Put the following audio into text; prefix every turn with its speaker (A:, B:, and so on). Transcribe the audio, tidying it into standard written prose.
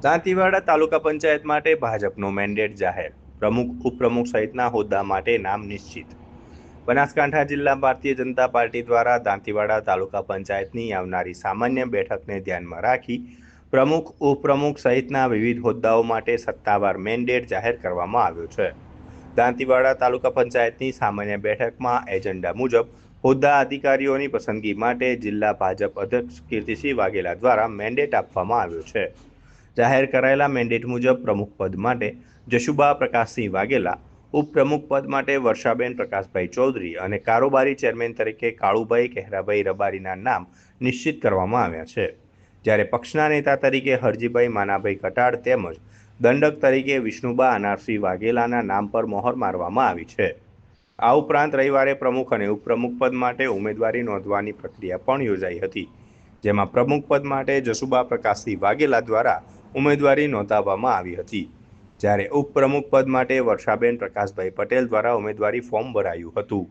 A: દાંતીવાડા તાલુકા પંચાયત માટે ભાજપનો મેન્ડેટ જાહેર, પ્રમુખ ઉપપ્રમુખ સહિતના હોદ્દા માટે નામ નિશ્ચિત। બનાસકાંઠા જિલ્લા ભારતીય જનતા પાર્ટી દ્વારા દાંતીવાડા તાલુકા પંચાયતની આવનારી સામાન્ય બેઠકને ધ્યાનમાં રાખી પ્રમુખ ઉપપ્રમુખ સહિતના વિવિધ હોદ્દાઓ માટે સત્તાવાર મેન્ડેટ જાહેર કરવામાં આવ્યો છે। દાંતીવાડા તાલુકા પંચાયતની સામાન્ય બેઠકમાં એજન્ડા મુજબ હોદ્દા અધિકારીઓની પસંદગી માટે જિલ્લા ભાજપ અધ્યક્ષ કીર્તિસિંહ વાઘેલા દ્વારા મેન્ડેટ આપવામાં આવ્યો છે। જાહેર કરાયેલા મેન્ડેટ મુજબ પ્રમુખ પદ માટે જશુબા પ્રકાશસિંહ વાઘેલા, ઉપપ્રમુખ પદ માટે વર્ષાબેન પ્રકાશભાઈ ચૌધરી અને કારોબારી ચેરમેન તરીકે કાળુભાઈ કહેરાભાઈ રબારીના નામ નિશ્ચિત કરવામાં આવ્યા છે। જ્યારે પક્ષના નેતા તરીકે હરજીભાઈ માનાભાઈ કટાડ તેમજ દંડક તરીકે વિષ્ણુબા અનારસિંહ વાઘેલાના નામ પર મોહર મારવામાં આવી છે। આ ઉપરાંત રવિવારે પ્રમુખ અને ઉપપ્રમુખ પદ માટે ઉમેદવારી નોંધવાની પ્રક્રિયા પણ યોજાઈ હતી, જેમાં પ્રમુખ પદ માટે જશુબા પ્રકાશસિંહ વાઘેલા દ્વારા ઉમેદવારી નોંધાવવામાં આવી હતી, જ્યારે ઉપપ્રમુખ પદ માટે વર્ષાબેન પ્રકાશભાઈ પટેલ દ્વારા ઉમેદવારી ફોર્મ ભરાયું હતું।